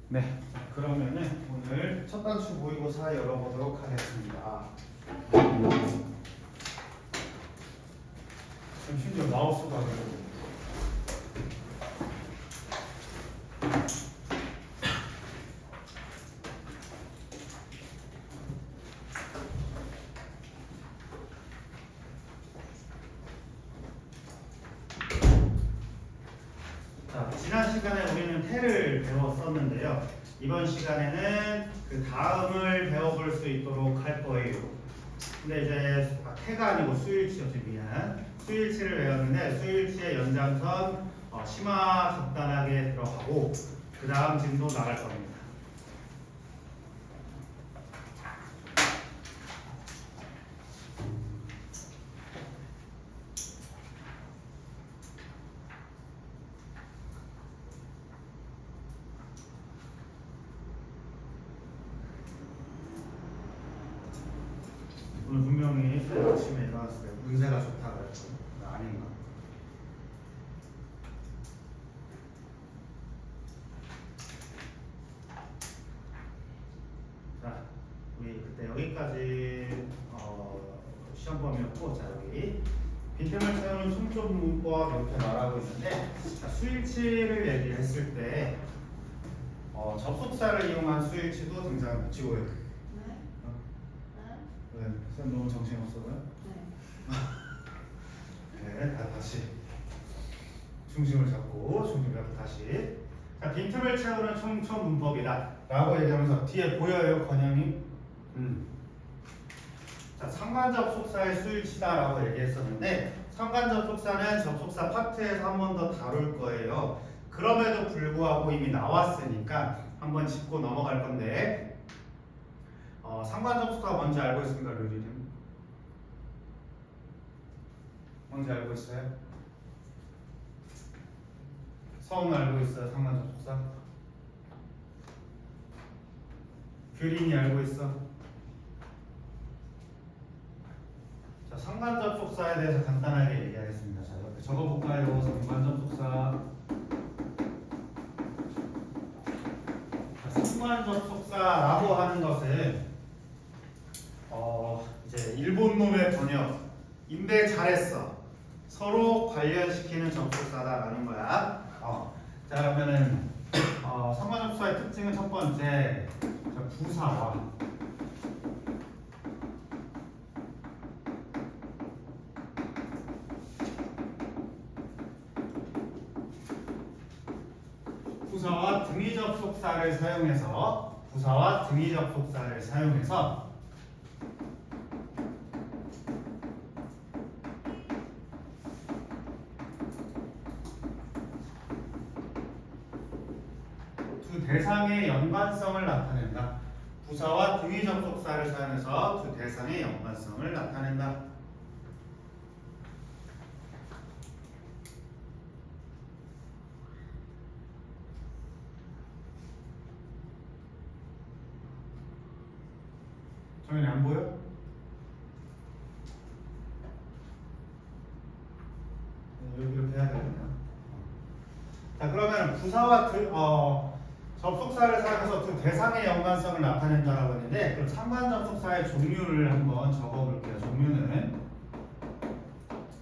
네, 그러면은 오늘 첫 단추 모의고사 열어보도록 하겠습니다. 지금 심지어 마우스가 그래요. 자, 지난 시간에 우리는 태를 배웠었는데요. 이번 시간에는 그 다음을 배워볼 수 있도록 할 거예요. 근데 이제 태가 아니고 수일치였지, 미안. 수일치를 배웠는데 수일치의 연장선 심화 간단하게 들어가고 그 다음 진도 나갈 겁니다. 오늘 분명히 아침에 일어났어요. 운세가 좋다고 그랬죠. 아닌가? 자, 우리 그때 여기까지 시험 범위였고, 자 여기 빈틈을 채우는 총점 문법 이렇게 말하고 있는데, 자, 수일치를 얘기했을 때 접속사를 이용한 수일치도 등장했지고요. 네. 왜? 쌤 너무 정신없어요? 네. 네, 다시 중심을 잡고 다시. 자, 빈틈을 채우는 총점 문법이다 라고 얘기하면서 뒤에 보여요, 건영이? 자, 상관접속사의 수일치다 라고 얘기했었는데, 상관접속사는 접속사 파트에서 한 번 더 다룰 거예요. 그럼에도 불구하고 이미 나왔으니까 한번 짚고 넘어갈 건데, 상관접속사가 뭔지 알고 있습니까, 류리님? 뭔지 알고 있어요? 서운 알고 있어요, 상관접속사? 규린이 알고 있어? 자, 상관접속사에 대해서 간단하게 얘기하겠습니다. 자, 이렇게 적어볼까요? 상관접속사. 상관접속사라고 하는 것은 이제 일본 놈의 번역, 인배 잘했어, 서로 관련시키는 접속사다라는 거야. 자, 그러면은 상관접속사의 특징은 첫 번째, 자, 부사와 등위 접속사를 사용해서 두 대상의 연관성을 나타낸다. 부사와 등위 접속사를 사용해서 두 대상의 연관성을 나타낸다. 정연이 안 보여? 이렇게 해야 되겠네요. 자, 그러면 부사와 접속사를 사용해서 두 대상의 연관성을 나타낸다라고 했는데, 그럼 상관 접속사의 종류를 한번 적어볼게요. 종류는,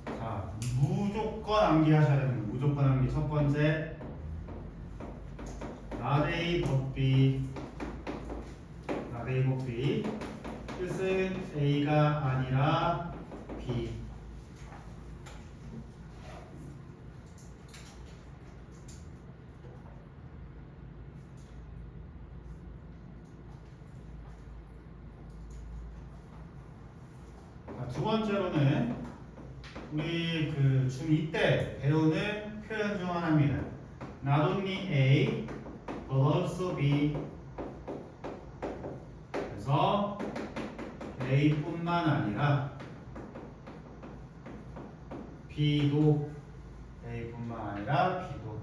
자, 무조건 암기하셔야 됩니다. 무조건 암기. 첫 번째, 나데이 법비. 뜻은 A가 아니라 B. 두 번째로는 우리 그 중2 때 배우는 표현 중 하나입니다. Not only A, but also B. 그래서 A뿐만 아니라 B도, A뿐만 아니라 B도.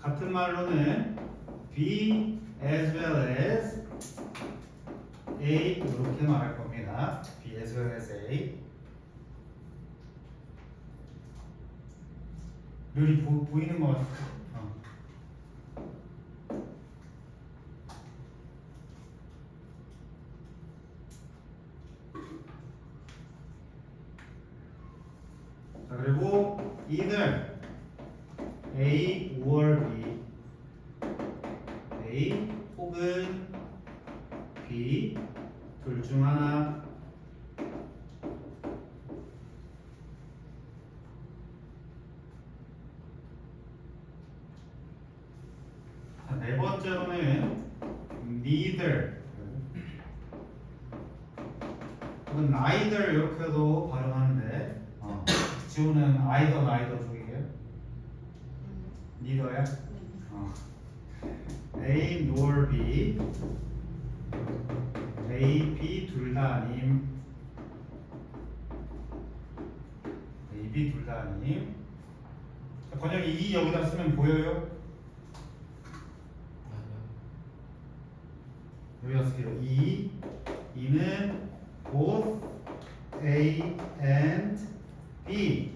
같은 말로는 B as well as A 이렇게 말할 겁니다. B as well as A. 룰이 보이는 것 같아요. A or B, A 혹은 B 둘 중 하나. 자, 네 번째로는 neither 혹은 neither 이렇게도 발음하는데 지우는 either 쪽이에요? neither야? A nor B, A, B 둘 다 아님, A, B 둘 다 아님. 자, 번역이 이 여기다 쓰면 보여요? 여기다 쓰기로 이는 both A and B,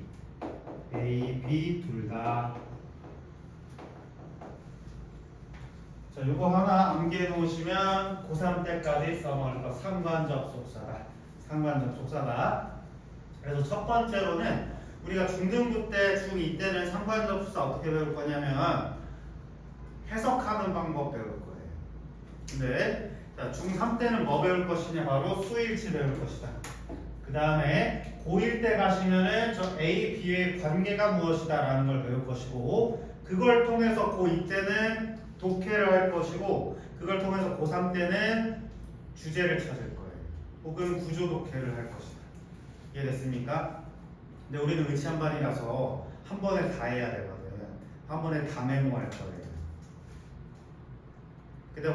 A, B 둘 다. 자, 요거 하나 암기해 놓으시면 고3 때까지 써먹을 거 상관접속사다. 상관접속사다. 그래서 첫 번째로는 우리가 중등부 때, 중2 때는 상관접속사 어떻게 배울 거냐면 해석하는 방법 배울 거예요. 근데 자, 중3 때는 뭐 배울 것이냐? 바로 수일치 배울 것이다. 그 다음에 고1 때 가시면은 저 A, B의 관계가 무엇이다 라는 걸 배울 것이고, 그걸 통해서 고2 때는 독해를 할 것이고, 그걸 통해서 고3 때는 주제를 찾을 거예요. 혹은 구조 독해를 할 것이다. 이해됐습니까? 근데 우리는 의치한반이라서 한 번에 다 해야 되거든. 한 번에 다 메모할 거예요. 근데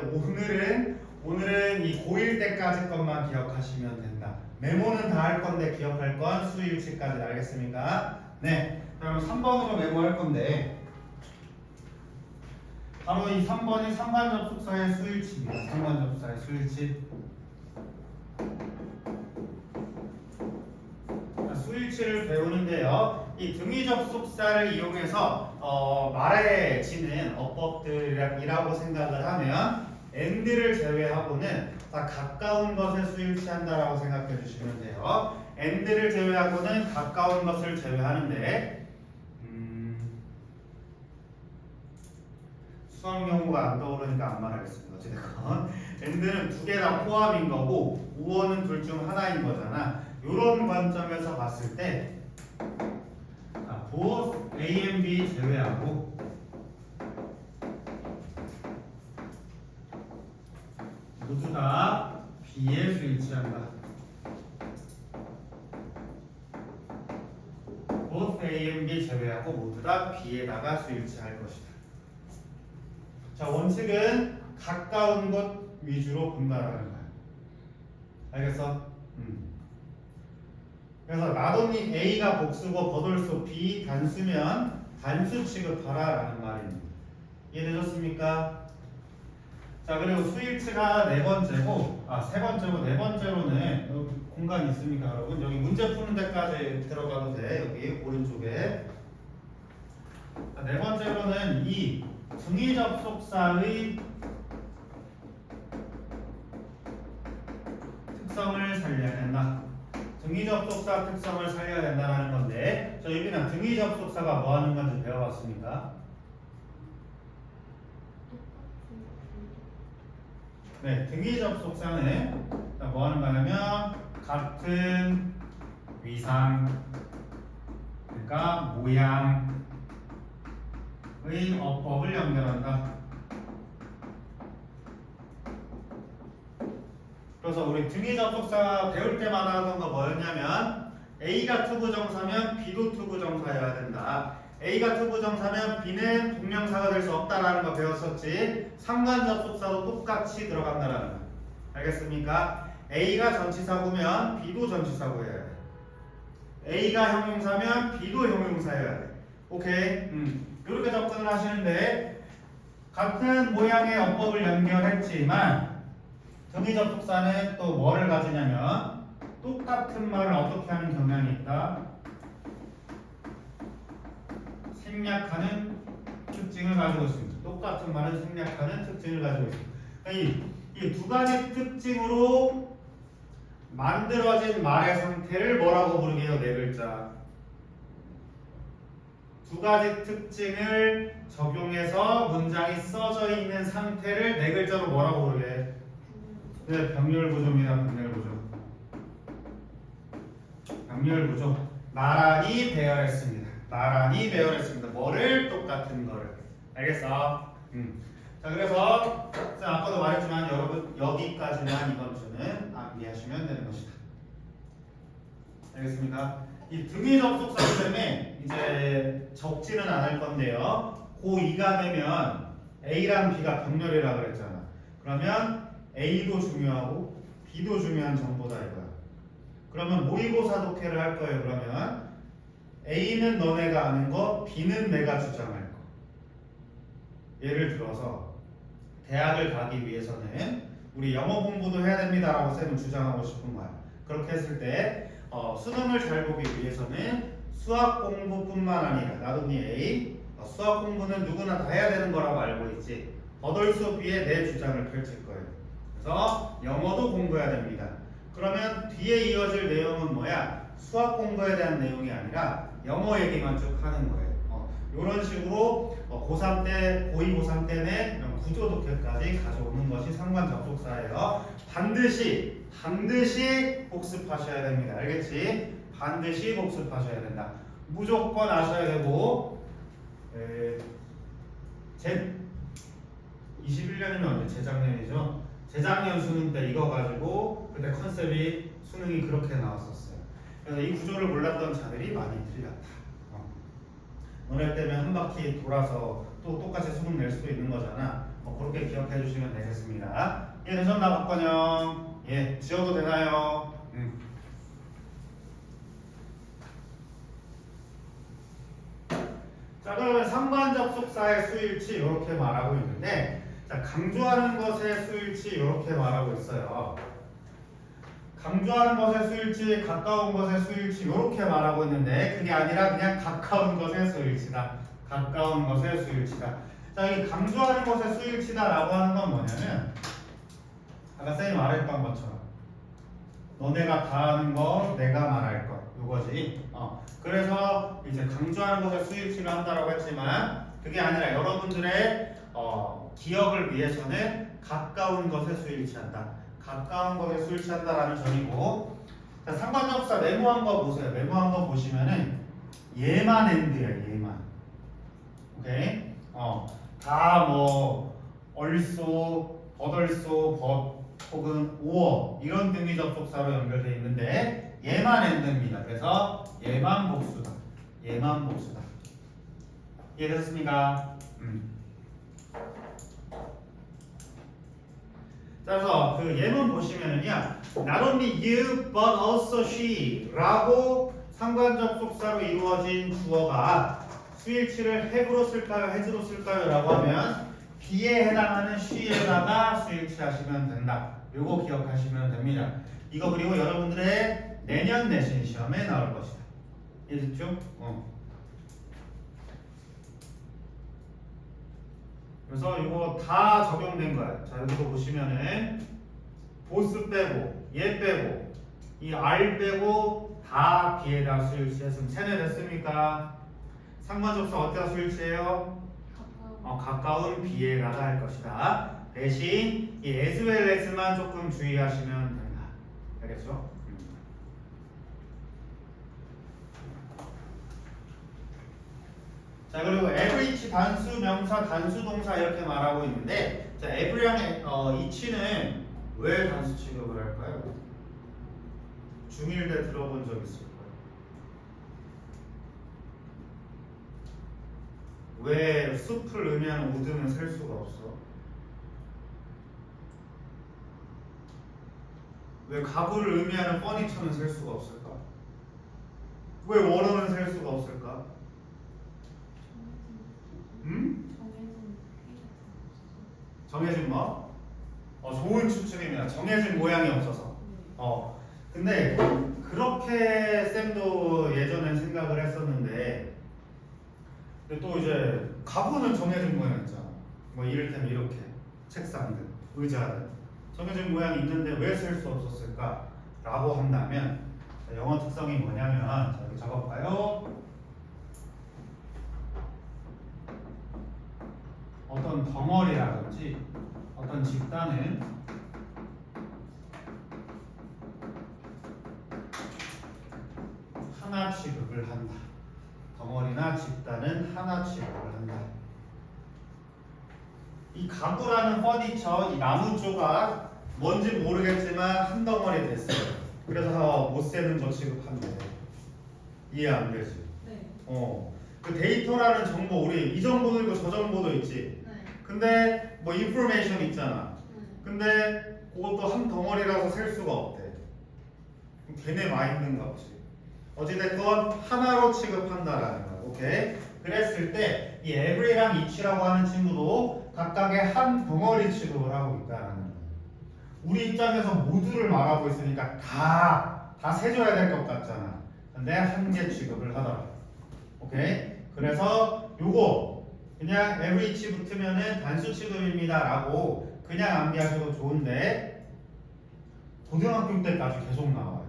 오늘은 이 고1 때까지 것만 기억하시면 된다. 메모는 다 할 건데 기억할 건 수일치까지. 알겠습니까? 네. 그럼 3번으로 메모할 건데 바로 이 3번이 상관접속사의 수일치입니다. 상관접속사의 수일치. 수일치를 배우는데요. 이 등위접속사를 이용해서 말해지는 어법들이라고 생각을 하면 and를 제외하고는 다 가까운 것을 수일치한다라고 생각해 주시면 돼요. and를 제외하고는 가까운 것을 제외하는데 수학 용어가 안 떠오르니까 안 말하겠습니다. 어쨌든 and는 두 개 다 포함인 거고 우어는 둘 중 하나인 거잖아. 이런 관점에서 봤을 때 both A and B 제외하고 모두 다 B에 수일치한다. both A and B 제외하고 모두 다 B에다가 수일치할 것이다. 자, 원칙은 가까운 것 위주로 분발하는 거야. 알겠어? 그래서 나돈이 A가 복수고 버돌수 B 단수면 단수 취급하라 라는 말입니다. 이해되셨습니까? 자, 그리고 수일치가 세 번째고 네 번째로는 여기 공간 있습니까 여러분? 여기 문제 푸는 데까지 들어가도 돼. 여기 오른쪽에. 자, 네 번째로는 이 등위접속사의 특성을 살려야 된다. 등위접속사 특성을 살려야 된다는 건데, 저 여기는 등위접속사가 뭐 하는 건지 배워봤습니까? 네, 등위접속사는 뭐 하는 거냐면 같은 위상, 그러니까 모양의 어법을 연결한다. 그래서 우리 등위접속사 배울 때마다 하던 거 뭐였냐면 A가 투부정사면 B도 투부정사여야 된다. A가 투부정사면 B는 동명사가 될 수 없다라는 거 배웠었지. 상관접속사도 똑같이 들어간다라는 거. 알겠습니까? A가 전치사구면 B도 전치사구여야 돼. A가 형용사면 B도 형용사여야 돼. 오케이? 이렇게 접근을 하시는데 같은 모양의 어법을 연결했지만 등위접속사는 또 뭐를 가지냐면 똑같은 말을 어떻게 하는 경향이 있다. 생략하는 특징을 가지고 있습니다. 똑같은 말은 생략하는 특징을 가지고 있습니다. 이 두 가지 특징으로 만들어진 말의 상태를 뭐라고 부르게요? 네 글자. 두 가지 특징을 적용해서 문장이 써져 있는 상태를 네 글자로 뭐라고 부르게? 네, 병렬구조입니다. 병렬구조. 병렬구조. 나란히 배열했습니다. 나란히 배열했습니다. 뭐를? 똑같은 거를. 알겠어? 자, 그래서 아까도 말했지만 여러분 여기까지만 이번 주는 암기하시면 되는 것이다. 알겠습니까? 이 등위 접속사 때문에 이제 적지는 않을 건데요. 고2가 되면 A랑 B가 병렬이라 그랬잖아. 그러면 A도 중요하고 B도 중요한 정보다 이거야. 그러면 모의고사 독해를 할 거예요. 그러면 A는 너네가 아는 거, B는 내가 주장할 거. 예를 들어서 대학을 가기 위해서는 우리 영어 공부도 해야 됩니다라고 쌤은 주장하고 싶은 거야. 그렇게 했을 때 수능을 잘 보기 위해서는 수학 공부뿐만 아니라 나도니 A 수학 공부는 누구나 다 해야 되는 거라고 알고 있지. 버덜 수업 위에 내 주장을 펼칠 거예요. 그래서 영어도 공부해야 됩니다. 그러면 뒤에 이어질 내용은 뭐야? 수학 공부에 대한 내용이 아니라 영어 얘기만 쭉 하는 거예요. 이런 식으로 고3 때, 고2, 고3 때는 구조 독해까지 가져오는 것이 상관 접속사예요. 반드시 복습하셔야 됩니다. 알겠지? 반드시 복습하셔야 된다. 무조건 아셔야 되고 21년이면 언제? 재작년이죠? 재작년 수능 때 이거 가지고 그때 컨셉이 수능이 그렇게 나왔었어요. 그래서 이 구조를 몰랐던 자들이 많이 틀렸다. 너네 때문에 한 바퀴 돌아서 또 똑같이 수능 낼 수도 있는 거잖아. 그렇게 기억해 주시면 되겠습니다. 예, 되셨나 박건영? 예, 지워도 되나요? 자, 그러면 상관 접속사의 수일치 이렇게 말하고 있는데, 자, 강조하는 것의 수일치 이렇게 말하고 있어요. 강조하는 것의 수일치, 가까운 것의 수일치 이렇게 말하고 있는데 그게 아니라 그냥 가까운 것의 수일치다. 가까운 것의 수일치다. 자, 이 강조하는 것의 수일치다라고 하는 건 뭐냐면 아까 쌤이 말했던 것처럼 너네가 다 아는 거, 내가 말할 것 이거지. 그래서 이제 강조하는 것의 수일치를 한다라고 했지만 그게 아니라 여러분들의 기억을 위해서는 가까운 것에 수일치한다. 가까운 것에 수일치한다라는 점이고, 자, 상관접사 메모한 거 보세요. 메모한 거 보시면은 얘만 엔드야. 얘만. 오케이? 다 뭐 얼소, 버덜소, 혹은 오어 이런 등위 접속사로 연결되어 있는데 얘만 엔드입니다. 그래서 얘만 복수다. 얘만 복수다. 이해되셨습니까? 그래서 그 예문 보시면은요, not only you but also she 라고 상관 접속사로 이루어진 주어가 수일치를 have로 쓸까요, has로 쓸까요? 라고 하면 be에 해당하는 she에다가 수일치 하시면 된다. 요거 기억하시면 됩니다. 이거 그리고 여러분들의 내년 내신 시험에 나올 것이다. 이해됐죠? 그래서 이거 다 적용된 거야. 자, 여기서 보시면은 보스 빼고 얘 빼고 이 R 빼고 다 B에다 수일치했으면 세뇌됐습니까? 상관접사 어디다 수일치해요? 가까운 B에다가 할 것이다. 대신 이 as well as만 조금 주의하시면 된다. 알겠죠? 자, 그리고 every치 단수 명사 단수 동사 이렇게 말하고 있는데, 자, every랑 이치는 왜 단수 취급을 할까요? 중1 때 들어본 적 있을 거예요. 왜 숲을 의미하는 우드는 셀 수가 없어? 왜 가구를 의미하는 퍼니처는 셀 수가 없을까? 왜 원어는 셀 수가 없을까? 정해진 뭐? 좋은 추측입니다. 정해진 모양이 없어서. 근데 그렇게 쌤도 예전엔 생각을 했었는데, 근데 또 이제 가구는 정해진 모양 있잖아. 뭐 이를테면 이렇게 책상들, 의자들 정해진 모양이 있는데 왜 쓸 수 없었을까? 라고 한다면 영어 특성이 뭐냐면, 자, 여기 적어볼까요? 어떤 덩어리라든지 어떤 집단은 하나 취급을 한다. 덩어리나 집단은 하나 취급을 한다. 이 가구라는 퍼니처, 이 나무 조각 뭔지 모르겠지만 한 덩어리 됐어요. 그래서 못 세는 거 취급한대. 이해 안 되지? 네. 그 데이터라는 정보, 우리 이 정보도 있고 저 정보도 있지. 네. 근데 뭐 인포메이션 있잖아. 네. 근데 그것도 한 덩어리라서 셀 수가 없대. 걔네 마인드인가 보지. 어찌됐건 하나로 취급한다라는 거야. 오케이? 그랬을 때 이 every랑 each라고 하는 친구도 각각의 한 덩어리 취급을 하고 있다라는 거야. 우리 입장에서 모두를 말하고 있으니까 다 세줘야 될 것 같잖아. 근데 한 개 취급을 하더라. 오케이? 그래서 요거 그냥 every each 붙으면은 단수 취급입니다 라고 그냥 암기하셔도 좋은데 고등학교 때까지 계속 나와요.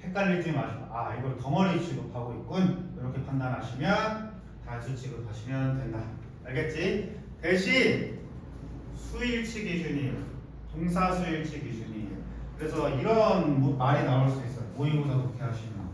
헷갈리지 마시고 아 이걸 덩어리 취급하고 있군 이렇게 판단하시면 단수 취급하시면 된다. 알겠지? 대신 수일치 기준이에요. 동사 수일치 기준이에요. 그래서 이런 말이 나올 수 있어요. 모의고사 독해하시면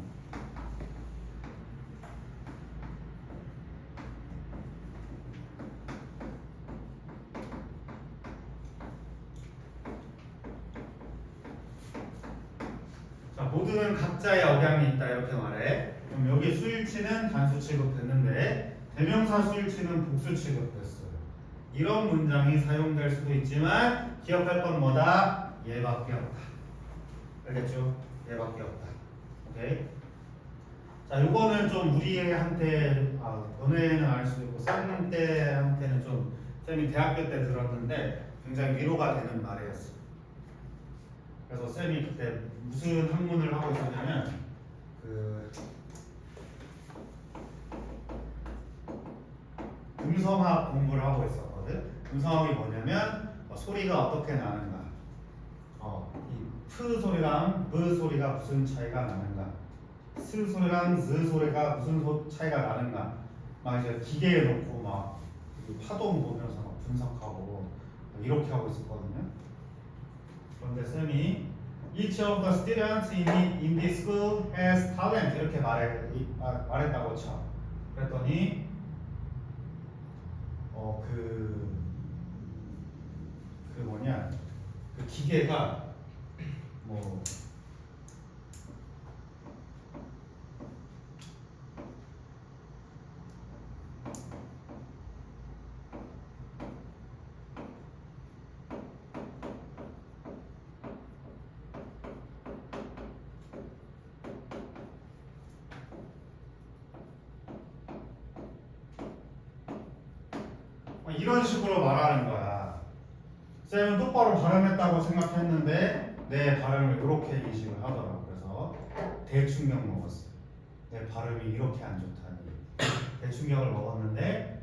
자, 모두는 각자의 억양이 있다 이렇게 말해. 그럼 여기 수일치는 단수 취급됐는데 대명사 수일치는 복수 취급됐어요. 이런 문장이 사용될 수도 있지만 기억할 건 뭐다? 얘밖에 없다. 알겠죠? 얘밖에 없다. 오케이? 자, 요거는 좀 우리한테 너네는 알 수도 있고 쌤 때한테는 좀 쌤이 대학교 때 들었는데 굉장히 위로가 되는 말이었어. 그래서 쌤이 그때 무슨 학문을 하고 있었냐면 음성학 공부를 하고 있었거든. 음성학이 뭐냐면 소리가 어떻게 나는가, 이 프 소리랑 브 소리가 무슨 차이가 나는가, 스 소리랑 즈 소리가 무슨 차이가 나는가, 막 이제 기계에 놓고 막 파동 보면서 막 분석하고 이렇게 하고 있었거든요. 그런데 쌤이 Each of the students in this school has talent 이렇게 말했다고 쳐. 그랬더니 그 기계가 뭐 이런 식으로 말하는 거야. 쌤은 똑바로 발음했다고 생각했는데 내 발음을 이렇게 인식을 하더라고. 그래서 대충격 먹었어. 내 발음이 이렇게 안 좋다니. 대충격을 먹었는데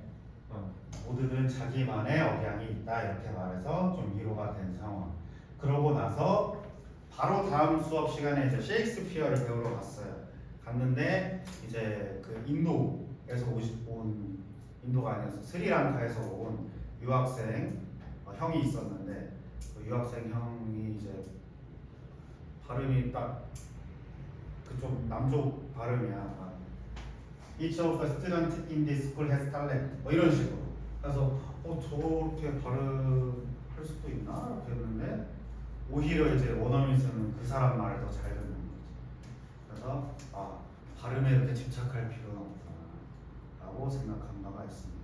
모두는 자기만의 억양이 있다 이렇게 말해서 좀 위로가 된 상황. 그러고 나서 바로 다음 수업 시간에 이제 셰익스피어를 배우러 갔어요. 갔는데 이제 그 인도에서 온 인도가 아니어서 스리랑카에서 온 유학생 형이 있었는데 그 유학생 형이 이제 발음이 딱 그쪽 남쪽 발음이야. Each of the students in this school has talent. 뭐 이런 식으로. 그래서 저렇게 발음할 수도 있나? 이렇게 했는데 오히려 이제 원어민 쓰는 그 사람 말을 더 잘 듣는 거지. 그래서 발음에 이렇게 집착할 필요는 없구나라고 생각한 바가 있습니다.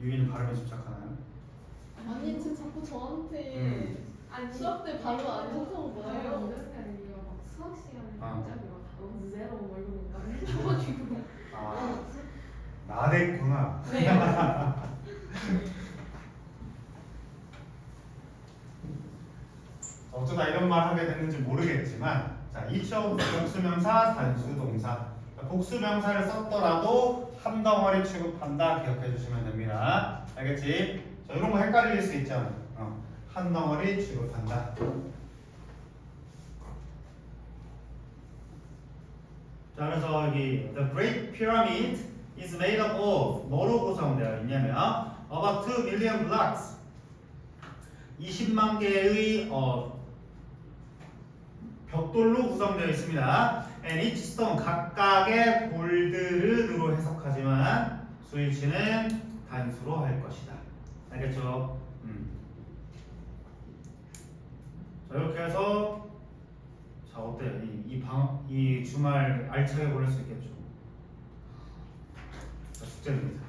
유인 발음에 집착하나요? 아니 쟤 자꾸 저한테 수업 때 발음 안 좋다고 뭐예요? 막 수학 시간에 아. 갑자기 막 너무 제로 뭐 이러고 막 해가지고 나댔구나. 네. 어쩌다 이런 말 하게 됐는지 모르겠지만 자, each of 복수명사, 단수동사 복수명사를 썼더라도 한 덩어리 취급한다 기억해 주시면 됩니다. 알겠지? 자, 이런 거 헷갈릴 수 있잖아. 한 덩어리 취급한다. 자, 그래서 여기 The Great Pyramid is made up of 뭐로 구성되어 있냐면 about 2 million blocks 20만 개의 벽돌로 구성되어 있습니다. And each stone 각각의 볼드르로 해석하지만 스위치는 단수로 할 것이다. 알겠죠? 자 이렇게 해서 자 어때요? 이 주말 알차게 보낼 수 있겠죠? 자, 숙제입니다.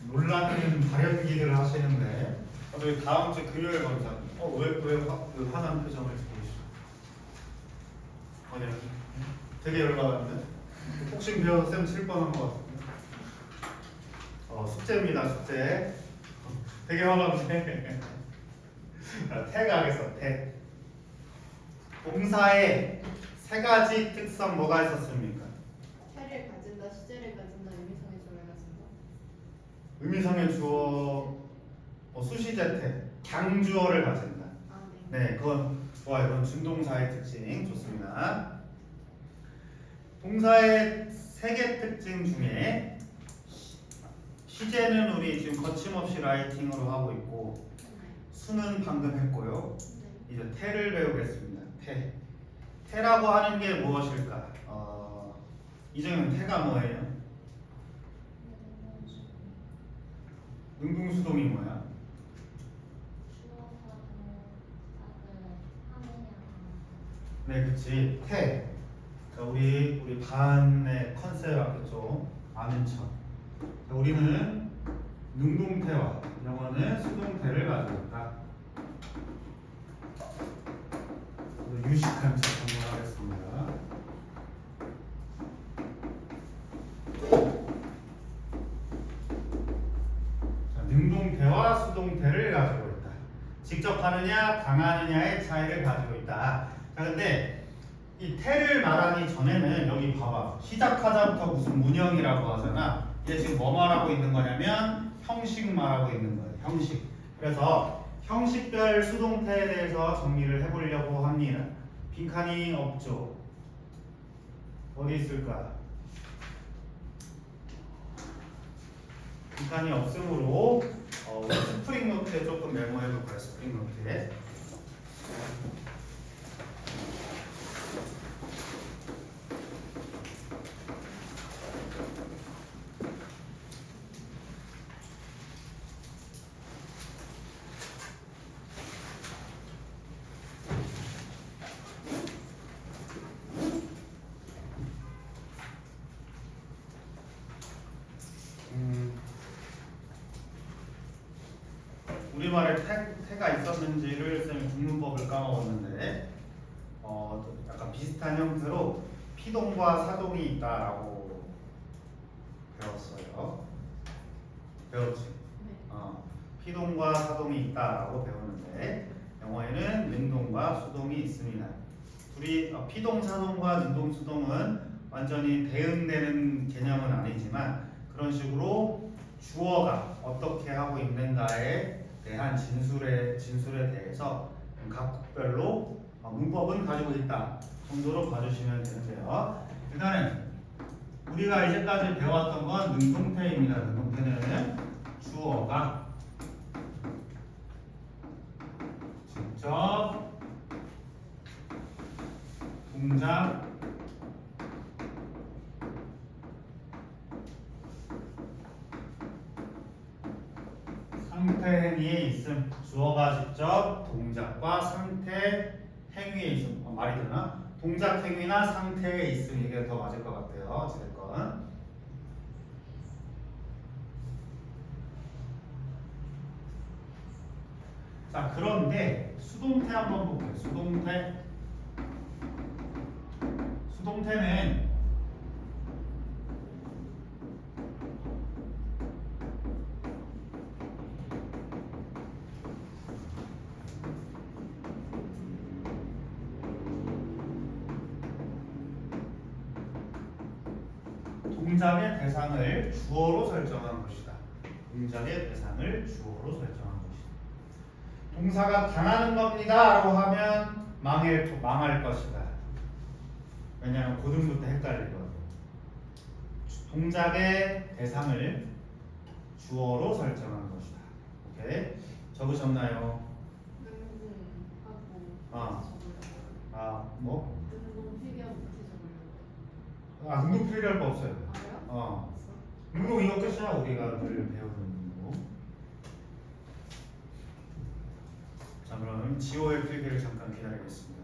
놀라는 발연기를 하시는데 저희 다음 주 금요일 검사 왜 화난 표정을 보이시죠? 아니요 되게 열받았는데 혹시 배워서 쌤 칠 뻔한 것 같은데 숙제입니다 숙제 되게 화나는데 태가 하겠어 태 동사의 세 가지 특성 뭐가 있었습니까? 태를 가진다, 수제를 가진다, 의미상의 조를 가진다. 의미상의 주어 수시제태 강주어를 가진다. 아, 네. 네, 그건 좋아요. 그건 준동사의 특징 좋습니다. 동사의 세 개 특징 중에 시제는 우리 지금 거침없이 라이팅으로 하고 있고 수는 방금 했고요. 네. 이제 태를 배우겠습니다. 태라고 하는 게 무엇일까? 이정현 태가 뭐예요? 능동수동이 뭐야? 네, 그치. 태. 자, 우리 반의 컨셉 앞에죠. 아는 척. 자, 우리는 능동태와 영어는 수동태를 가지고 있다. 유식한 척 한번 하겠습니다. 자, 능동태와 수동태를 가지고 있다. 직접 하느냐, 당하느냐의 차이를 가지고 있다. 자, 근데 이 태를 말하기 전에는 여기 봐봐. 시작하자부터 무슨 문형이라고 하잖아. 얘 지금 뭐 말하고 있는 거냐면 형식 말하고 있는 거예요. 형식. 그래서 형식별 수동태에 대해서 정리를 해보려고 합니다. 빈칸이 없죠. 어디 있을까? 빈칸이 없으므로 우리 스프링 노트에 조금 메모해볼 거예요. 스프링 노트에. 우리말에 태가 있었는지를 쌤이 국문법을 까먹었는데 약간 비슷한 형태로 피동과 사동이 있다라고 배웠어요. 배웠지? 네. 피동과 사동이 있다라고 배우는데 영어에는 능동과 수동이 있습니다. 둘이 피동, 사동과 능동, 수동은 완전히 대응되는 개념은 아니지만 그런 식으로 주어가 어떻게 하고 있는가에 대한 진술에 대해서 각국별로 문법은 가지고 있다 정도로 봐주시면 되는데요. 일단은 우리가 이제까지 배웠던 건 능동태입니다. 능동태는 주어가 직접 동작 상태 행위에 있음. 주어가 직접 동작과 상태 행위에 있음. 말이 되나? 동작 행위나 상태에 있음. 이게 더 맞을 것 같아요. 어찌됐건. 자, 그런데 수동태 한번 볼게요. 수동태는 동작의 대상을 주어로 설정한 것이다. 동작의 대상을 주어로 설정한 것이다. 동사가 당하는 겁니다라고 하면 망할 것이다. 왜냐하면 고등부터 헷갈리거든. 동작의 대상을 주어로 설정한 것이다. 오케이? 적으셨나요? 하고 뭐? 운동 필기하고 못해 능동 필기할 거 없어요. 적으려고. 능동 이거 끝이야. 우리가 늘 배우는 능동. 자, 그럼 지호의 필기를 잠깐 기다리겠습니다.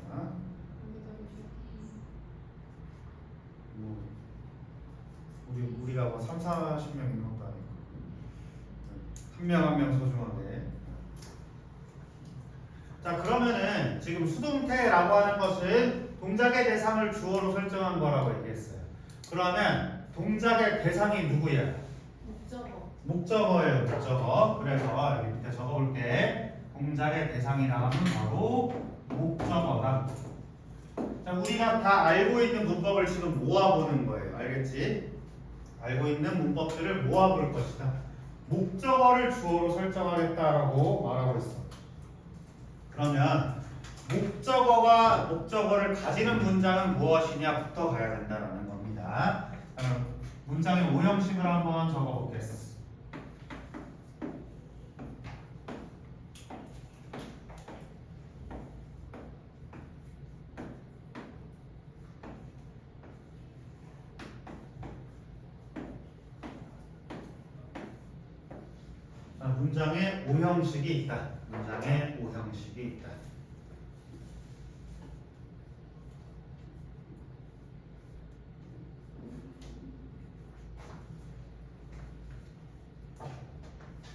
우리가 뭐 3, 40명 있는 것도 아니고 한 명 한 명 소중하게. 자, 그러면은 지금 수동태라고 하는 것은 동작의 대상을 주어로 설정한 거라고 얘기했어요. 그러면 동작의 대상이 누구야? 목적어예요. 목적어. 그래서 여기 밑에 적어볼게. 동작의 대상이라고 하면 바로 목적어다. 자, 우리가 다 알고 있는 문법을 지금 모아보는 거예요. 알겠지? 알고 있는 문법들을 모아볼 것이다. 목적어를 주어로 설정하겠다라고 말하고 있어. 그러면 목적어를 가지는 문장은 무엇이냐부터 가야 된다는 겁니다. 그럼 문장의 오형식을 한번 적어보겠습니다. 문장에 오형식이 있다. 문장에 오형식이 있다.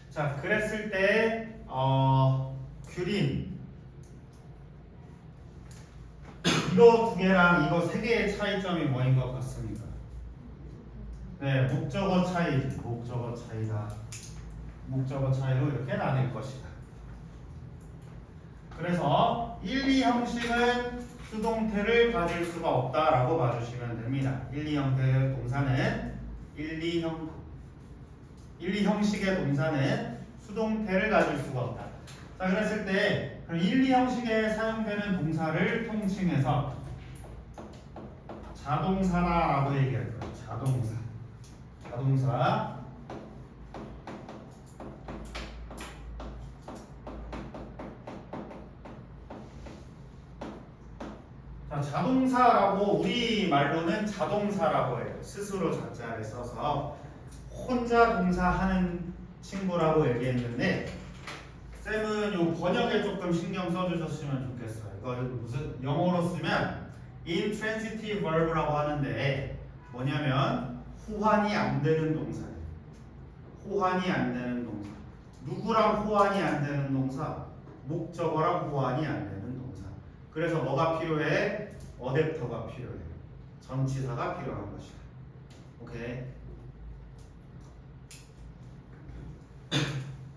자, 그랬을 때 규린 이거 두 개랑 이거 세 개의 차이점이 뭐인 것 같습니까? 네, 목적어 차이다. 목적어 차이로 이렇게 나뉠 것이다. 그래서 1, 2 형식은 수동태를 가질 수가 없다라고 봐주시면 됩니다. 1, 2 형태의 동사는 1, 2 형식의 동사는 수동태를 가질 수가 없다. 자, 그랬을 때 1, 2 형식에 사용되는 동사를 통칭해서 자동사라고 얘기할 거예요. 자동사. 자, 자동사라고 우리말로는 자동사라고 해요. 스스로 자자를 써서 혼자 동사하는 친구라고 얘기했는데 쌤은 요 번역에 조금 신경 써주셨으면 좋겠어요. 이거 무슨 영어로 쓰면 intransitive verb라고 하는데 뭐냐면 호환이 안 되는 동사예요. 호환이 안 되는 동사. 누구랑 호환이 안 되는 동사? 목적어랑 호환이 안 되는 동사. 그래서 뭐가 필요해? 어댑터가 필요해. 전치사가 필요한 것이다. 오케이.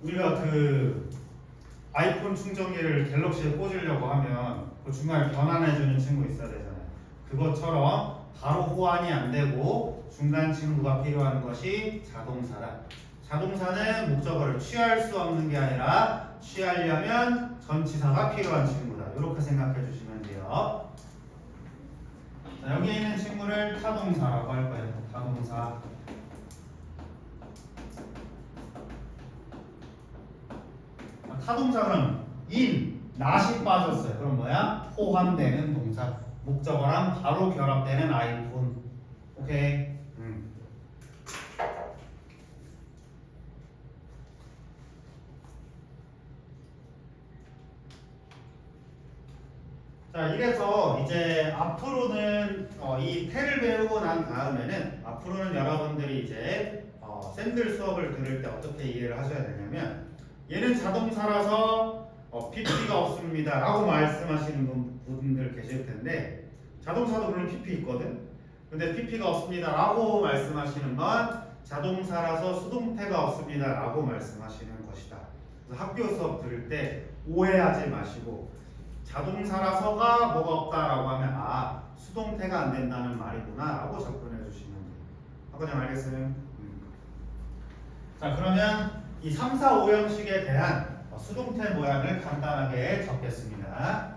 우리가 그 아이폰 충전기를 갤럭시에 꽂으려고 하면 그 중간에 변환해주는 친구 있어야 되잖아요. 그것처럼 바로 호환이 안 되고 중간 친구가 필요한 것이 자동사다. 자동사는 목적어를 취할 수 없는 게 아니라 취하려면 전치사가 필요한 친구다. 이렇게 생각해 주시면 돼요. 자, 여기 있는 친구를 타동사라고 할 거예요. 타동사. 타동사는 not이 빠졌어요. 그럼 뭐야? 호환되는 동사. 목적어랑 바로 결합되는 아이폰. 오케이. 자, 이래서 이제 앞으로는 이 태를 배우고 난 다음에는 앞으로는 여러분들이 이제 쌤들 수업을 들을 때 어떻게 이해를 하셔야 되냐면 얘는 자동사라서 PP가 없습니다 라고 말씀하시는 분들 계실 텐데 자동사도 물론 PP 있거든. 근데 PP가 없습니다 라고 말씀하시는 건 자동사라서 수동태가 없습니다 라고 말씀하시는 것이다. 그래서 학교 수업 들을 때 오해하지 마시고 자동사라서가 뭐가 없다라고 하면 수동태가 안 된다는 말이구나 라고 접근해 주시면 돼요. 학원장 알겠어요? 자, 그러면 이 3, 4, 5형식에 대한 수동태 모양을 간단하게 적겠습니다.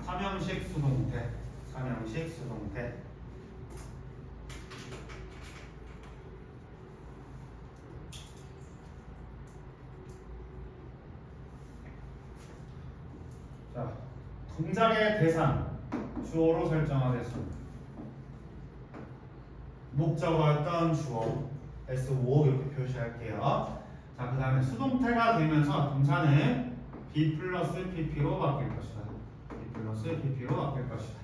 3형식 수동태. 동작의 대상 주어로 설정하겠습니다. 목적어였던 주어 S5 이렇게 표시할게요. 자, 그 다음에 수동태가 되면서 동사는 B 플러스 PP로 바뀔 것이다. B 플러스 PP로 바뀔 것이다.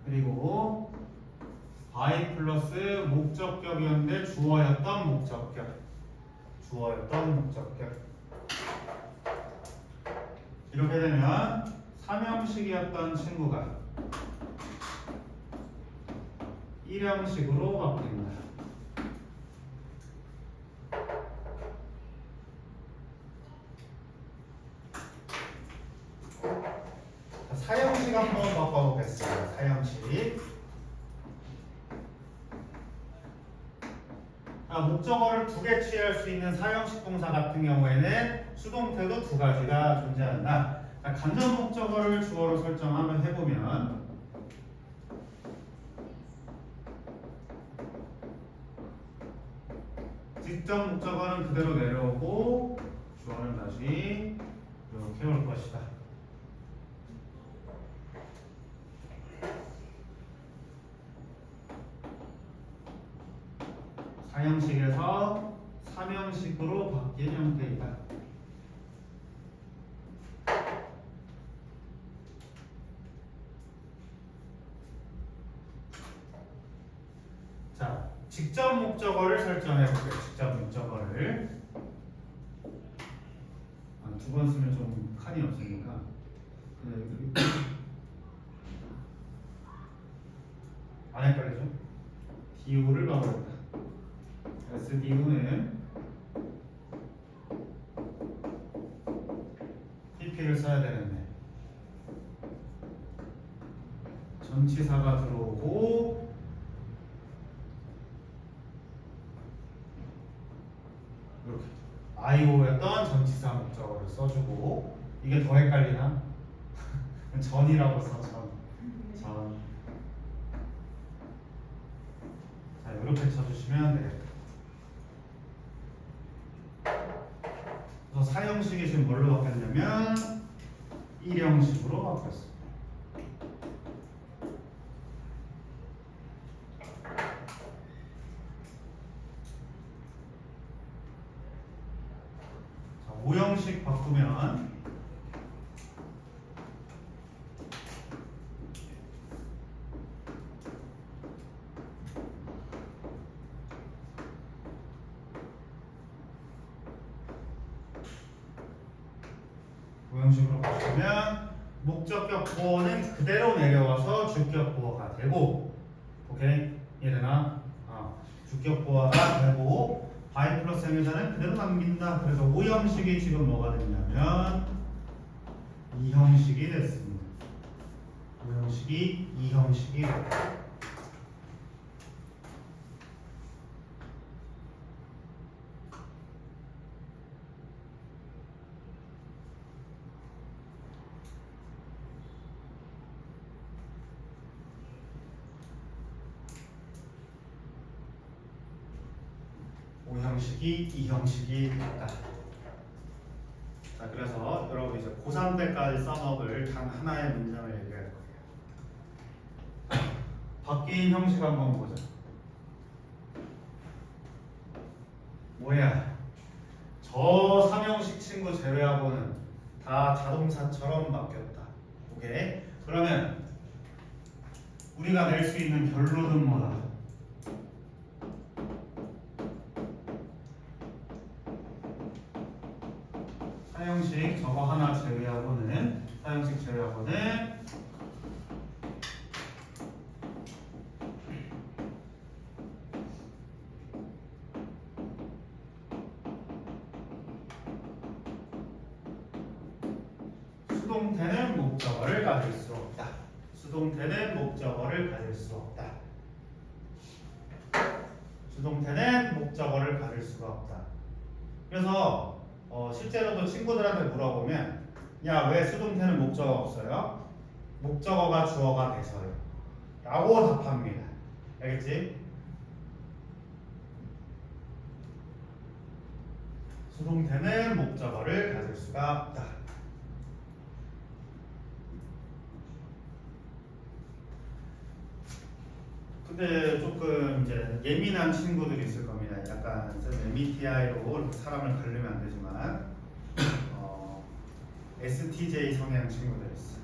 그리고 by 플러스 목적격이었는데 주어였던 목적격. 주어였던 목적격. 이렇게 되면 삼형식이었던 친구가 일형식으로 바뀝니다. 자, 사형식 한번 바꿔보겠습니다. 사형식. 목적어를 두 개 취할 수 있는 사형식 동사 같은 경우에는 수동태도 두 가지가 존재한다. 자, 간접 목적어를 주어로 설정하면 해보면 직접 목적어는 그대로 내려오고 주어는 다시 이렇게 올 것이다. 사형식에서 삼형식으로 바뀐 형태이다. 자, 직접 목적어를 설정해 볼게요. 직접 목적어를 두 번 쓰면 좀 칸이 없으니까 그냥 여기 안 헷갈리죠? DU를 넣어버렸다. SDU는 PP를 써야 되는데 전치사가 들어오고 이렇게 IO였던 전치사 목적어를 써주고 이게 더 헷갈리나? 전이라고 써. 전. 자, 이렇게 쳐주시면 되겠다. 그래서 사형식이 지금 뭘로 바뀌었냐면 일형식으로 바뀌었습니다. 자, 오형식 바꾸면 오형식으로 바꾸면 목적격 보어는 그대로 내려와서 주격 보어가 되고, 오케이? 이해되나? 주격 보어가 되고 by 플러스 행위자는 그대로 남긴다. 그래서 오형식이 지금 뭐가 됐냐면 이형식이 됐습니다. 오형식이 이형식이 됐다. 오형식이 이형식이 됐다. 자, 그래서 여러분 이제 고3 때까지 써먹을 단 하나의 문장을 얘기할 거예요. 바뀐 형식 한번 보자. 뭐야? 저 3형식 친구 제외하고는 다 자동사처럼 바뀌었다. 오케이? 그러면 우리가 낼 수 있는 결론은 뭐다? 사형식 저거 하나 제외하고는 사형식 제외하고는 수동태는 목적어를 가질 수 없다. 수동태는 목적어를 가질 수 없다. 수동태는 목적어를 가질 수가 없다. 그래서 실제로도 친구들한테 물어보면 야, 왜 수동태는 목적어 없어요? 목적어가 주어가 돼서요 라고 답합니다. 알겠지? 수동태는 목적어를 가질 수가 없다. 근데 조금 이제 예민한 친구들이 있을 겁니다. 약간 MBTI로 사람을 가르면 안 되지만 STJ 성향 친구들 있어.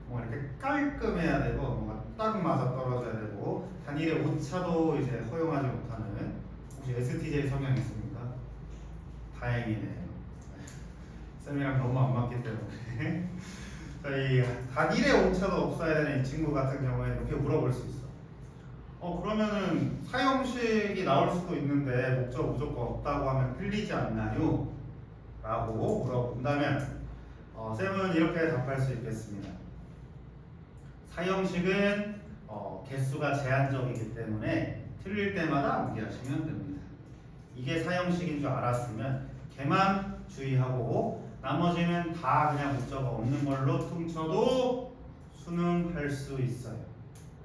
뭔가 이렇게 깔끔해야 되고 뭔가 딱 맞아 떨어져야 되고 단일의 오차도 이제 허용하지 못하는 혹시 STJ 성향 있습니까? 다행이네요. 쌤이랑 너무 안 맞기 때문에 저희 단일의 오차도 없어야 되는 이 친구 같은 경우에 이렇게 물어볼 수 있어. 그러면은 사형식이 나올 수도 있는데 목적 무조건 없다고 하면 틀리지 않나요? 라고 물어본다면 쌤은 이렇게 답할 수 있겠습니다. 사형식은 개수가 제한적이기 때문에 틀릴 때마다 암기하시면 됩니다. 이게 사형식인 줄 알았으면 걔만 주의하고 나머지는 다 그냥 목적어 없는 걸로 퉁쳐도 수능할 수 있어요.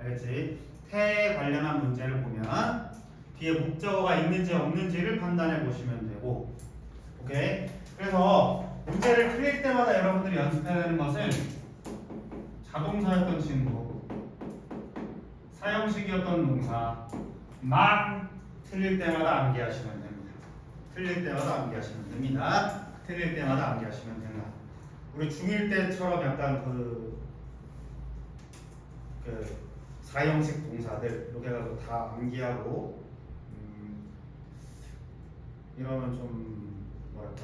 알겠지? 태에 관련한 문제를 보면 뒤에 목적어가 있는지 없는지를 판단해 보시면 되고, 오케이? 그래서 문제를 틀릴 때마다 여러분들이 연습해야 되는 것은 자동사였던 친구, 사형식이었던 동사만 틀릴 때마다 암기하시면 됩니다. 틀릴 때마다 암기하시면 됩니다. 틀릴 때마다 암기하시면 된다. 우리 중1 때처럼 약간 그 사형식 동사들 이렇게 해서 다 암기하고 이러면 좀 뭐랄까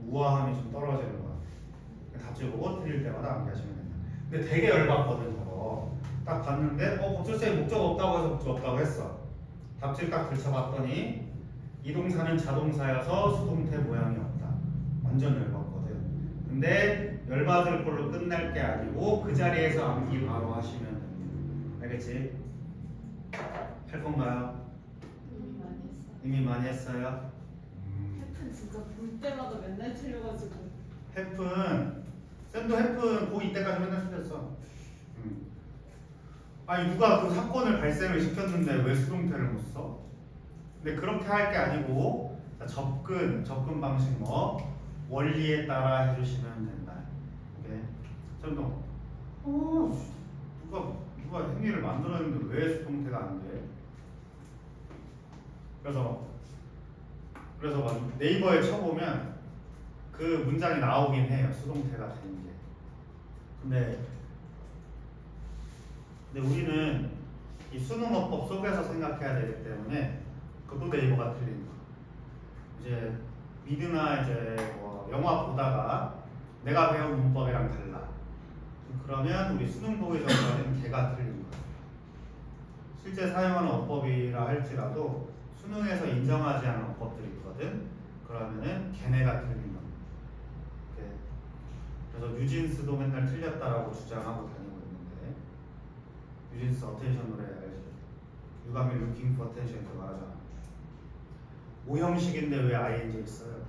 우아함이 좀 떨어지는 것 같아요. 답지 보고 틀릴 때마다 암기하시면 됩니다. 근데 되게 열받거든 저거. 딱 봤는데 어쩔 목적 없다고 해서 목적 없다고 했어. 답지를 딱 들춰봤더니 이 동사는 자동사여서 수동태 모양이 없다. 완전 열받거든. 근데 열받을 걸로 끝날 게 아니고 그 자리에서 암기 바로 하시면 됩니다. 알겠지? 할 건가요? 이미 많이 했어요. 이미 많이 했어요? 해픈 진짜 볼 때마다 맨날 틀려가지고. 해픈 쌤도 해픈 고2 때까지 맨날 틀렸어. 아니 누가 그 사건을 발생을 시켰는데 왜 수동태를 못 써? 근데 그렇게 할 게 아니고 접근 방식 원리에 따라 해주시면 된다. 오케이? 쌤도 누가 행위를 만들었는데 왜 수동태가 안 돼? 그래서 막 네이버에 쳐보면 그 문장이 나오긴 해요. 수동태가 되는 게. 근데 우리는 이 수능어법 속에서 생각해야 되기 때문에 그것도 네이버가 틀린 거. 이제 미드나 이제 영화 보다가 내가 배운 문법이랑 달라. 그러면 우리 수능 보기 전까지는 걔가 틀린 거야. 실제 사용하는 어법이라 할지라도 수능에서 인정하지 않은 어법들이 있거든. 그러면은 걔네가 틀린 겁니다. 오케이. 그래서 뉴진스도 맨날 틀렸다라고 주장하고 다니고 있는데 뉴진스 어텐션 노래 알지? You got me looking for attention 그거 말하잖아. 오형식인데 왜 ing 있어요?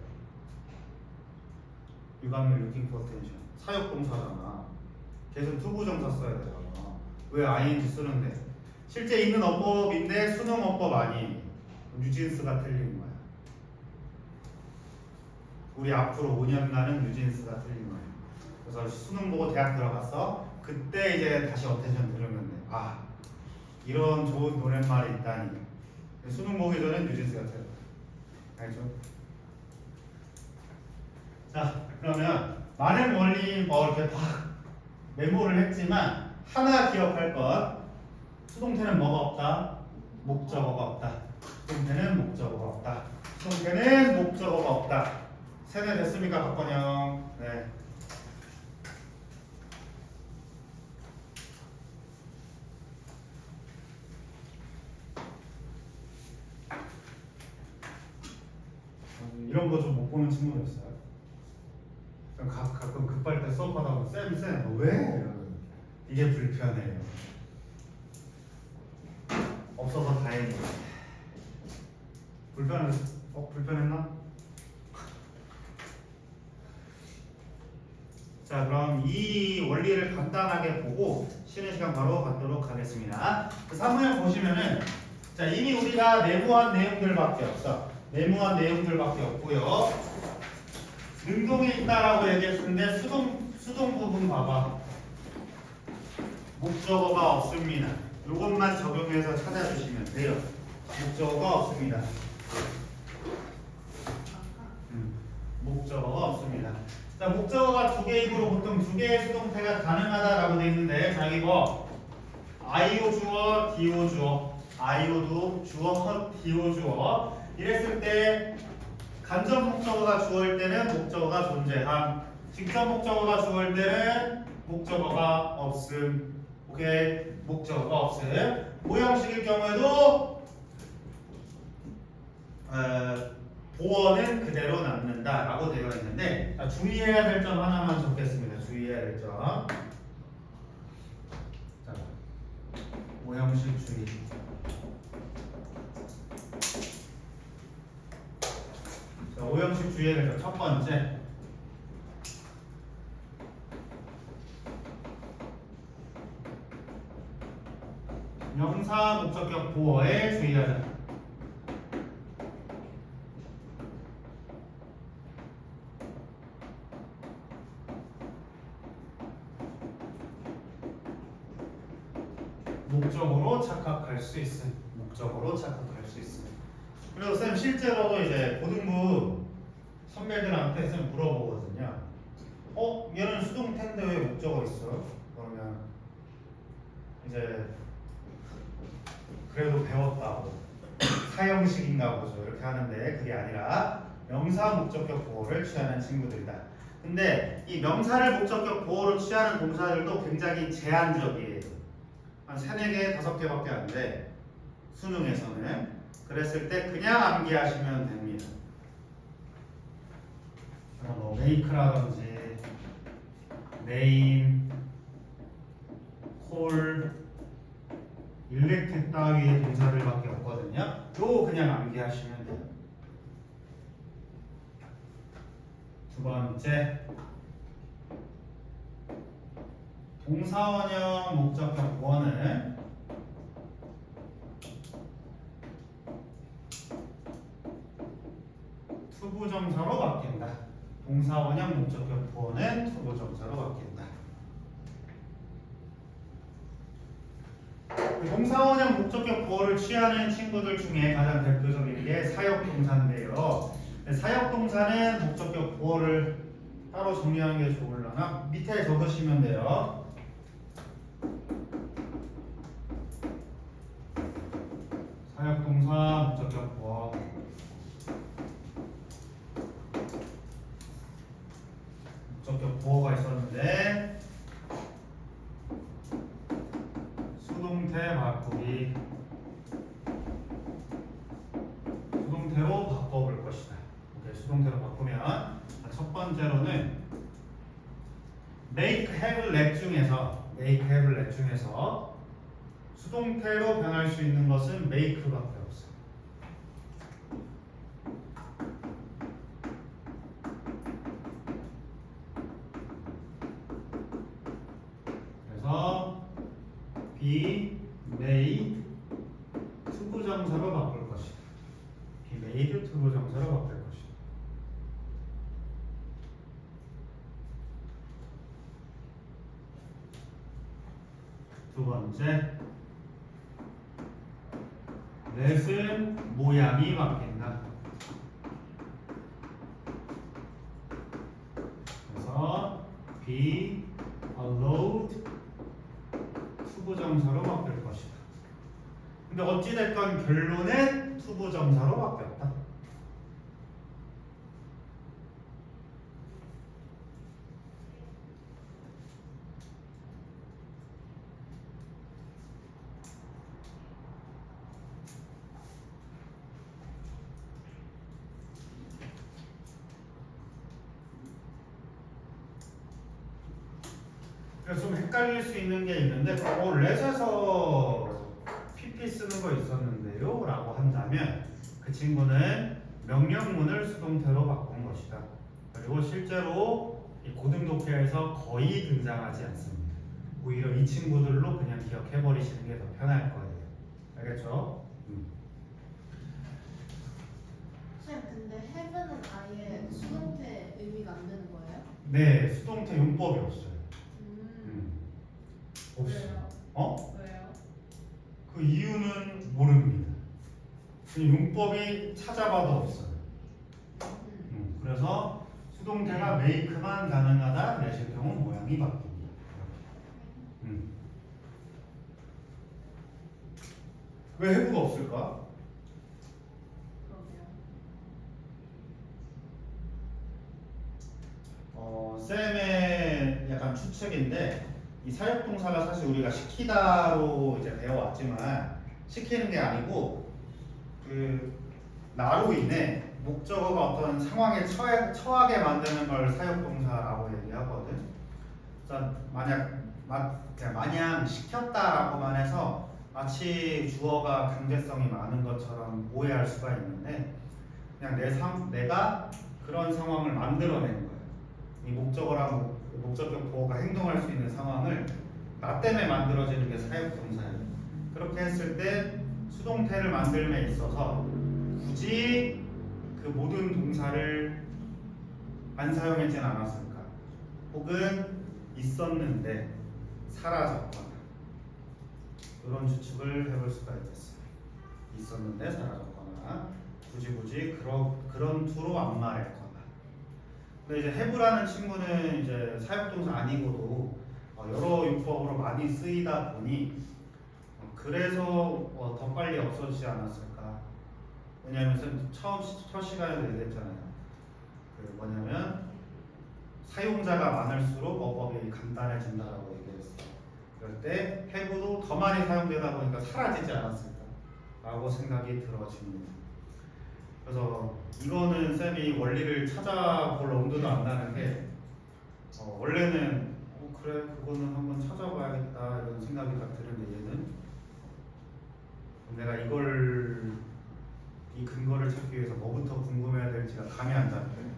You got me looking for attention 사역동사잖아. 계속 투부정사 써야 되잖아. 왜 ing 쓰는데? 실제 있는 어법인데 수능 어법 아니. 뉴진스가 틀린 거야. 우리 앞으로 5년간은 뉴진스가 틀린 거야. 그래서 수능 보고 대학 들어갔어. 그때 이제 다시 어텐션 들으면 돼. 아 이런 좋은 노랫말이 있다니. 수능 보기 전에 뉴진스가 틀려. 알죠? 자 그러면 많은 원리 이렇게 막 메모를 했지만 하나 기억할 것. 수동태는 뭐가 없다? 목적어가 없다. 수동태는 목적어가 없다. 수동태는 목적어가 없다. 세뇌 됐습니까, 박건영? 네. 이런 거 좀 못 보는 친구도 있어요. 가끔 급할 때 수업하다 보면 쌤 왜? 이러면 이게 불편해요. 없어서 다행이에요. 불편했나? 자 그럼 이 원리를 간단하게 보고 쉬는 시간 바로 갖도록 하겠습니다. 그 사문을 보시면은 자 이미 우리가 내무한 내용들밖에 없어. 내무한 내용들밖에 없고요. 능동이 있다라고 얘기했는데 수동 부분 봐봐. 목적어가 없습니다. 이것만 적용해서 찾아주시면 돼요. 목적어가 없습니다. 목적어가 없습니다. 자, 목적어가 두 개이므로 보통 두 개의 수동태가 가능하다라고 되어 있는데, 자, 이거 아이오 주어, 디오 주어, 아이오도 주어, 디오 주어. 이랬을 때 간접 목적어가 주어일 때는 목적어가 존재함. 직접 목적어가 주어일 때는 목적어가 없음. 오케이, 목적어가 없음. 모형식일 경우에도 보어는 그대로 남는다라고 되어 있는데, 자, 주의해야 될 점 하나만 적겠습니다. 주의해야 될 점. 자, 모형식 주의. 자, 모형식 주의해야 될 점 첫 번째. 명사 목적격 보어에 주의하자. 목적으로 착각할 수 있음. 목적으로 착각할 수 있음. 그리고 쌤 실제로도 이제 고등부 선배들한테 쌤 물어보거든요. 얘는 수동태인데 왜 목적어 있어? 그러면 이제 그래도 배웠다고 사형식인가 보죠. 이렇게 하는데 그게 아니라 명사 목적격 보호를 취하는 친구들이다. 근데 이 명사를 목적격 보호로 취하는 동사들도 굉장히 제한적이에요. 한 3, 4개, 5개밖에 안 돼. 수능에서는. 그랬을 때 그냥 암기하시면 됩니다. 뭐 make라든지 name, call, elect 따위의 동사들밖에 없거든요. 요 그냥 암기하시면 돼요. 두 번째, 동사원형 목적격 보어는 투부정사로 바뀐다. 동사원형 목적격 보어는 투부정사로 바뀐다. 동사원형 목적격 보어를 취하는 친구들 중에 가장 대표적인 게 사역동사인데요. 사역동사는 목적격 보어를 따로 정리하는 게 좋으려나? 밑에 적으시면 돼요. 사역동사 목적격 보어. 목적격 보어가 있었는데 수동태 바꾸기. 수동태로 바꿔볼 것이다. 오케이, 수동태로 바꾸면 첫 번째로는 make, have, let 중에서 수동태로 변할 수 있는 것은 make밖에 없어요. 그래서 be made 투부정사로 바꿀 것이다. be made 투부정사로 바꿀 것이다. 두 번째, let은 모양이 바뀐다. 그래서 be allowed 투부정사로 바뀔 것이다. 근데 어찌됐건 결론은 투부정사로 바뀌었다. 그래서 좀 헷갈릴 수 있는 게 있는데 렛에서 PP 쓰는 거 있었는데요 라고 한다면 그 친구는 명령문을 수동태로 바꾼 것이다. 그리고 실제로 이 고등독해에서 거의 등장하지 않습니다. 오히려 이 친구들로 그냥 기억해 버리시는 게 더 편할 거예요. 알겠죠? 쌤, 근데 have는 아예 수동태 의미가 안 되는 거예요? 네, 수동태 용법이 없어요. 없어요. 그래요. 왜요? 그 이유는 모릅니다. 그 용법이 찾아봐도 없어요. 그래서 수동태가 make만 가능하다. 내실경우 모양이 바뀝니다. 왜 해부가 없을까? 그러게요. 쌤의 약간 추측인데 이 사역동사가 사실 우리가 시키다로 이제 배워왔지만 시키는 게 아니고 그 나로 인해 목적어가 어떤 상황에 처하게 만드는 걸 사역동사라고 얘기하거든. 그래서 그냥 마냥 시켰다라고만 해서 마치 주어가 강제성이 많은 것처럼 오해할 수가 있는데 그냥 내가 그런 상황을 만들어낸 거예요. 이 목적어랑 목적격 보어가 행동할 수 있는 상황을 나 때문에 만들어지는 게 사역동사예요. 그렇게 했을 때 수동태를 만들면 있어서 굳이 그 모든 동사를 안 사용하지는 않았을까? 혹은 있었는데 사라졌거나 이런 추측을 해볼 수가 있겠어요. 있었는데 사라졌거나 굳이 그런 투로 안 말했거나. 근데 이제 have라는 친구는 이제 사역동사 아니고도 여러 용법으로 많이 쓰이다 보니 그래서 더 빨리 없어지지 않았을까? 왜냐하면 선 첫 시간에도 얘기했잖아요. 그 뭐냐면 사용자가 많을수록 어법이 간단해진다라고 얘기했어요. 그럴 때 have도 더 많이 사용되다 보니까 사라지지 않았을까라고 생각이 들어집니다. 그래서 이거는 쌤이 원리를 찾아볼 엄두도 안 나는 게 원래는 그래 그거는 한번 찾아봐야겠다 이런 생각이 딱 드는데 얘는 내가 이 근거를 찾기 위해서 뭐부터 궁금해야 될지가 감이 안 잡혀요.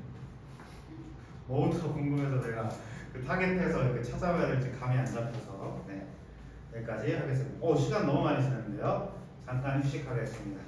뭐부터 궁금해서 내가 그 타겟에서 이렇게 찾아봐야 될지 감이 안 잡혀서 네 여기까지 하겠습니다. 시간 너무 많이 지났는데요. 잠깐 휴식하겠습니다.